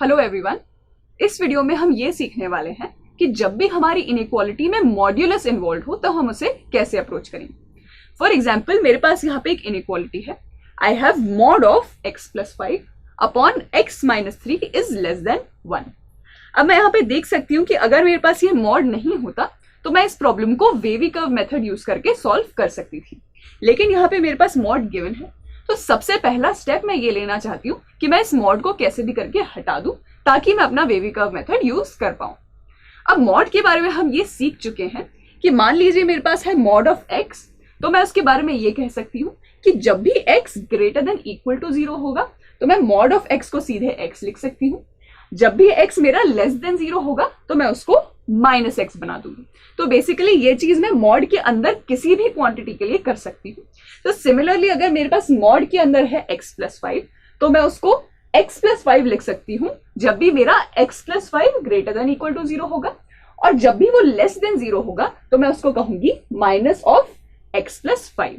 Hello everyone. इस video में हम ये सीखने वाले हैं कि जब भी हमारी इनइक्वालिटी में मॉड्यूलस इन्वॉल्व हो तो हम उसे कैसे अप्रोच करेंगे। फॉर एग्जाम्पल, मेरे पास यहाँ पे एक इनइक्वालिटी है, I have mod of x plus 5 upon x minus 3 is less then 1। अब मैं यहाँ पे देख सकती हूँ कि अगर मेरे पास ये मॉड नहीं होता तो मैं इस प्रॉब्लम को वेवी कर्व मेथड यूज करके सॉल्व कर सकती थी, लेकिन यहाँ पे मेरे पास मॉड गिवन है। तो सबसे पहला स्टेप मैं ये लेना चाहती हूँ कि मैं इस मॉड को कैसे भी करके हटा दूं ताकि मैं अपना वेवी कर्व मेथड यूज कर पाऊं। अब मॉड के बारे में हम ये सीख चुके हैं कि मान लीजिए मेरे पास है मॉड ऑफ x, तो मैं उसके बारे में ये कह सकती हूँ कि जब भी x greater than equal to 0 होगा तो मैं मॉड ऑफ x को सीधे x लिख सकती हूँ। जब भी x मेरा लेस देन 0 होगा तो मैं उसको माइनस x बना दूंगी। तो बेसिकली ये चीज मैं मॉड के अंदर किसी भी क्वांटिटी के लिए कर सकती हूँ। तो सिमिलरली अगर मेरे पास मॉड के अंदर है x प्लस 5 तो मैं उसको x प्लस 5 लिख सकती हूँ जब भी मेरा x plus 5 greater than equal to 0 होगा, और जब भी वो लेस देन 0 होगा तो मैं उसको कहूंगी माइनस ऑफ x प्लस 5।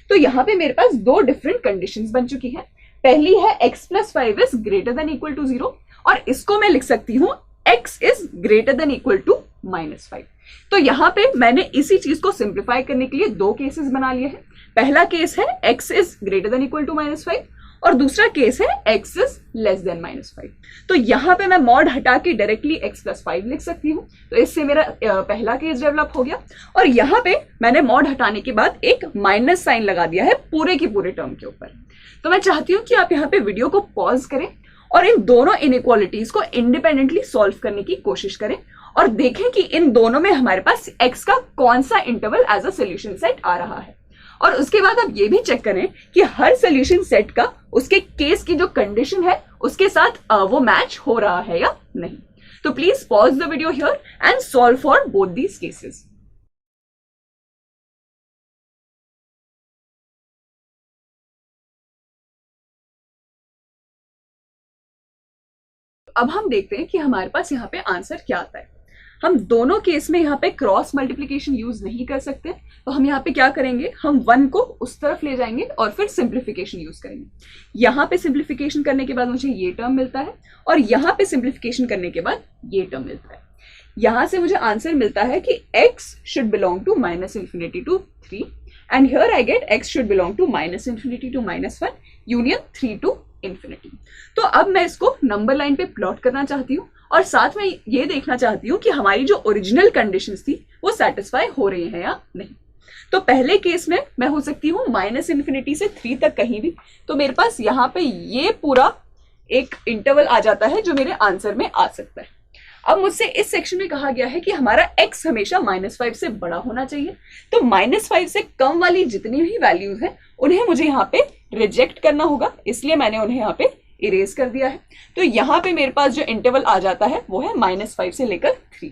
तो यहाँ पे मेरे पास दो डिफरेंट कंडीशंस बन चुकी है। पहली है x plus 5 is greater than equal to 0, और इसको मैं लिख सकती हूँ x is greater than equal to minus 5। तो यहाँ पे मैंने इसी चीज को सिंप्लीफाई करने के लिए दो केसेस बना लिए हैं। पहला केस है x is greater than equal to minus 5 और दूसरा केस है x is less than minus 5। तो यहाँ पे मैं मॉड हटा के डायरेक्टली x प्लस 5 लिख सकती हूँ। तो इससे मेरा पहला केस डेवलप हो गया, और यहाँ पे मैंने मॉड हटाने के बाद एक माइनस साइन लगा दिया है पूरे के पूरे टर्म के ऊपर। तो मैं चाहती हूँ कि आप यहाँ पे वीडियो को पॉज करें और इन दोनों इनइक्वालिटीज को इंडिपेंडेंटली सॉल्व करने की कोशिश करें और देखें कि इन दोनों में हमारे पास x का कौन सा interval as a solution set आ रहा है। और उसके बाद आप ये भी चेक करें कि हर सोल्यूशन सेट का उसके केस की जो कंडीशन है उसके साथ वो मैच हो रहा है या नहीं। तो please pause the video here and solve for both these cases. अब हम देखते हैं कि हमारे पास यहाँ पे आंसर क्या आता है। हम दोनों केस में यहाँ पे क्रॉस मल्टीप्लिकेशन यूज नहीं कर सकते, तो हम यहाँ पे क्या करेंगे, हम 1 को उस तरफ ले जाएंगे और फिर सिंप्लीफिकेशन यूज करेंगे। यहाँ पे सिंप्लीफिकेशन करने के बाद मुझे ये टर्म मिलता है और यहाँ पे सिंप्लीफिकेशन करने के बाद ये टर्म मिलता है। यहाँ से मुझे आंसर मिलता है कि x should belong to minus infinity to 3 and here I get x should belong to minus infinity to minus 1 union 3 to infinity. तो अब मैं इसको नंबर लाइन पे प्लॉट करना चाहती हूँ और साथ में ये देखना चाहती हूँ कि हमारी जो ओरिजिनल कंडीशंस थी वो सेटिस्फाई हो रही है या नहीं। तो पहले केस में मैं हो सकती हूँ माइनस इन्फिनिटी से 3 तक कहीं भी, तो मेरे पास यहाँ पे ये पूरा एक इंटरवल आ जाता है जो मेरे आंसर में आ सकता है। अब मुझसे इस सेक्शन में कहा गया है कि हमारा x हमेशा -5 से बड़ा होना चाहिए, तो -5 से कम वाली जितनी भी वैल्यूज हैं उन्हें मुझे यहाँ पे रिजेक्ट करना होगा, इसलिए मैंने उन्हें यहाँ पे इरेज कर दिया है। तो यहाँ पे मेरे पास जो इंटरवल आ जाता है वो है -5 से लेकर 3।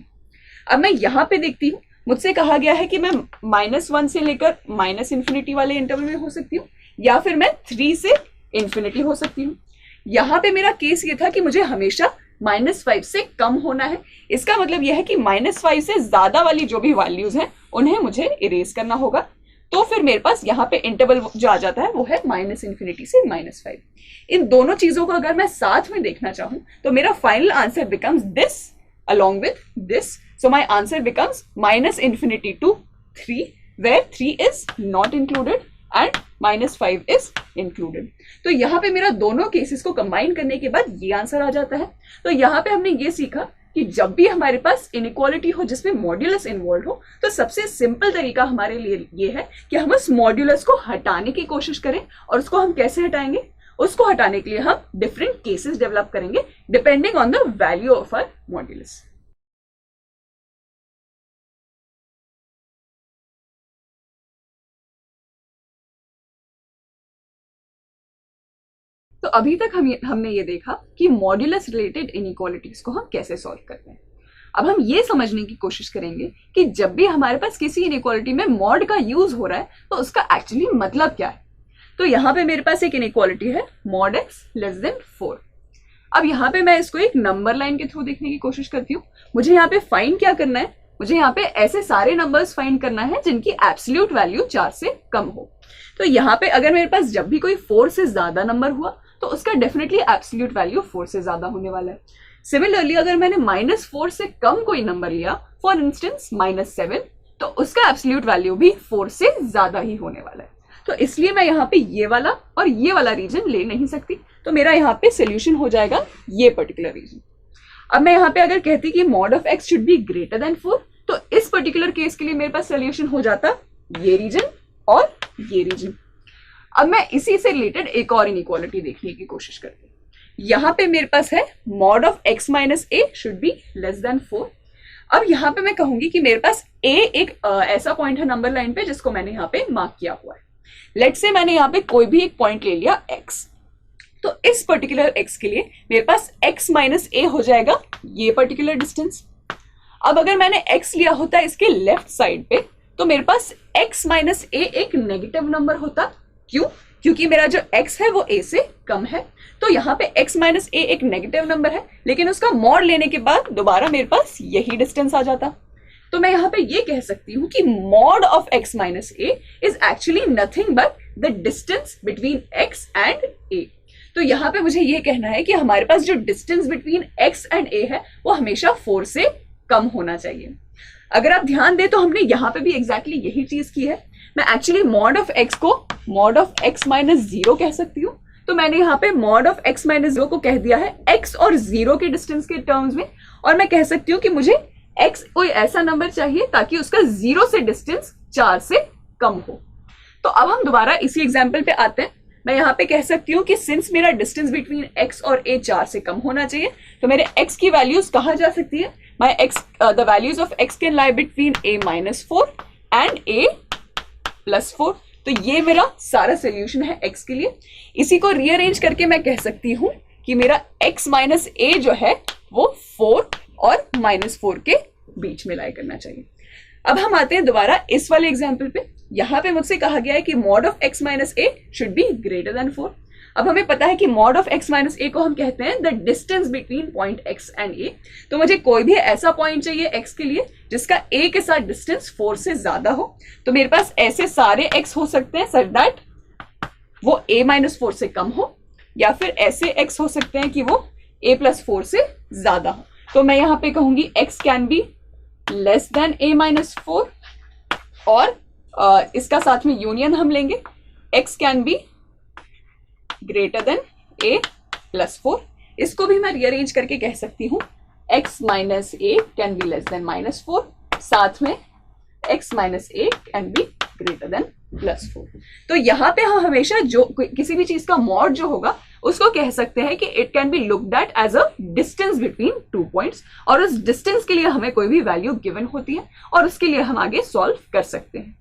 अब मैं यहाँ पे देखती हूँ, मुझसे कहा गया है कि मैं -1 से लेकर माइनस इन्फिनिटी वाले इंटरवल में हो सकती हूँ या फिर मैं 3 से इन्फिनिटी हो सकती हूँ। यहाँ पे मेरा केस ये था कि मुझे हमेशा -5 से कम होना है। इसका मतलब यह है कि -5 से ज्यादा वाली जो भी वैल्यूज हैं उन्हें मुझे इरेज करना होगा। तो फिर मेरे पास यहाँ पे इंटरवल जो आ जाता है वो है माइनस इन्फिनिटी से -5। इन दोनों चीजों को अगर मैं साथ में देखना चाहूं तो मेरा final answer becomes this along with this. So my answer becomes minus infinity to 3 where 3 is not included and -5 is included. तो यहाँ पे मेरा दोनों केसेस को कंबाइन करने के बाद ये आंसर आ जाता है। तो यहाँ पे हमने ये सीखा कि जब भी हमारे पास इनइक्वालिटी हो जिसमें मॉड्यूलस इन्वॉल्व हो तो सबसे सिंपल तरीका हमारे लिए ये है कि हम उस मॉड्यूलस को हटाने की कोशिश करें। और उसको हम कैसे हटाएंगे, उसको हटाने के लिए हम डिफरेंट केसेस डेवलप करेंगे depending on the value of our modulus. तो अभी तक हमने ये देखा कि मॉड्यूलस रिलेटेड इनइक्वालिटीज को हम कैसे सॉल्व करते हैं। अब हम ये समझने की कोशिश करेंगे कि जब भी हमारे पास किसी इनइक्वालिटी में मॉड का यूज हो रहा है तो उसका एक्चुअली मतलब क्या है। तो यहाँ पे मेरे पास एक इनइक्वालिटी है मॉड x लेस देन 4। अब यहाँ पे मैं इसको एक नंबर लाइन के थ्रू देखने की कोशिश करती हूँ। मुझे यहाँ पे फाइंड क्या करना है, मुझे यहाँ पे ऐसे सारे नंबर्स फाइंड करना है जिनकी एब्सोल्यूट वैल्यू 4 से कम हो। तो यहाँ पे अगर मेरे पास जब भी कोई 4 से ज्यादा नंबर हुआ तो उसका डेफिनेटली एब्सोल्यूट वैल्यू 4 से ज्यादा होने वाला है। सिमिलरली अगर मैंने -4 से कम कोई नंबर लिया, फॉर इंस्टेंस -7, तो उसका एब्सोल्यूट वैल्यू भी 4 से ज्यादा ही होने वाला है। तो इसलिए मैं यहाँ पे ये वाला और ये वाला रीजन ले नहीं सकती, तो मेरा यहाँ पे सोल्यूशन हो जाएगा ये पर्टिकुलर रीजन। अब मैं यहाँ पे अगर कहती कि mod of x should be greater than 4, तो इस पर्टिकुलर केस के लिए मेरे पास सोल्यूशन हो जाता ये रीजन और ये रीजन। अब मैं इसी से रिलेटेड एक और इनइक्वालिटी देखने की कोशिश करती हूँ। यहाँ पे मेरे पास है mod of x minus A should be less than 4। अब यहाँ पे मैं कहूंगी कि मेरे पास a एक ऐसा पॉइंट है नंबर लाइन पे जिसको मैंने यहाँ पे मार्क किया हुआ है। लेट्स से मैंने यहाँ पे कोई भी एक पॉइंट ले लिया x, तो इस पर्टिकुलर x के लिए मेरे पास x माइनस ए हो जाएगा ये पर्टिकुलर डिस्टेंस। अब अगर मैंने x लिया होता इसके लेफ्ट साइड पे, तो मेरे पास x माइनस ए एक नेगेटिव नंबर होता। क्यों? क्योंकि मेरा जो x है वो a से कम है, तो यहाँ पे x माइनस ए एक नेगेटिव नंबर है, लेकिन उसका मॉड लेने के बाद दोबारा मेरे पास यही डिस्टेंस आ जाता। तो मैं यहाँ पे ये कह सकती हूँ कि mod of x minus A is actually nothing but the distance between x and a। तो यहाँ पे मुझे ये कहना है कि हमारे पास जो distance between x and a है वो हमेशा 4 से कम होना चाहिए। अगर आप ध्यान दें तो हमने यहाँ पे भी एग्जैक्टली यही चीज की है। मैं एक्चुअली मॉड ऑफ x को मॉड ऑफ x माइनस 0 कह सकती हूँ। तो मैंने यहाँ पे मॉड ऑफ x माइनस 0 को कह दिया है x और 0 के डिस्टेंस के टर्म्स में, और मैं कह सकती हूँ कि मुझे x कोई ऐसा नंबर चाहिए ताकि उसका 0 से डिस्टेंस 4 से कम हो। तो अब हम दोबारा इसी एग्जाम्पल पे आते हैं। मैं यहाँ पे कह सकती हूँ कि सिंस मेरा डिस्टेंस बिटवीन x और a 4 से कम होना चाहिए, तो मेरे x की वैल्यूज कहाँ जा सकती है? माई x the values of x can lie between a minus 4 and a plus 4। तो ये मेरा सारा सोल्यूशन है x के लिए। इसी को रीअरेंज करके मैं कह सकती हूँ कि मेरा x माइनस a जो है वो 4 और -4 के बीच में लाई करना चाहिए। अब हम आते हैं दोबारा इस वाले एग्जाम्पल पे। यहाँ पे मुझसे कहा गया है कि mod of x minus A should be greater than 4। अब हमें पता है कि मॉड ऑफ x माइनस ए को हम कहते हैं the distance between point x and a। तो मुझे कोई भी ऐसा पॉइंट चाहिए x के लिए जिसका a के साथ डिस्टेंस 4 से ज्यादा हो। तो मेरे पास ऐसे सारे x हो सकते हैं सच दैट वो a माइनस 4 से कम हो, या फिर ऐसे x हो सकते हैं कि वो a प्लस 4 से ज्यादा हो। तो मैं यहाँ पे कहूंगी x can be less than a minus 4, और इसका साथ में यूनियन हम लेंगे x can be greater than a plus 4। इसको भी मैं रीअरेंज करके कह सकती हूँ x minus a can be less than -4, साथ में x minus a can be greater than +4। तो यहाँ पे हम हमेशा जो किसी भी चीज का मॉड जो होगा उसको कह सकते हैं कि it can be looked at as a distance between 2 points, और उस डिस्टेंस के लिए हमें कोई भी वैल्यू गिवन होती है और उसके लिए हम आगे सॉल्व कर सकते हैं।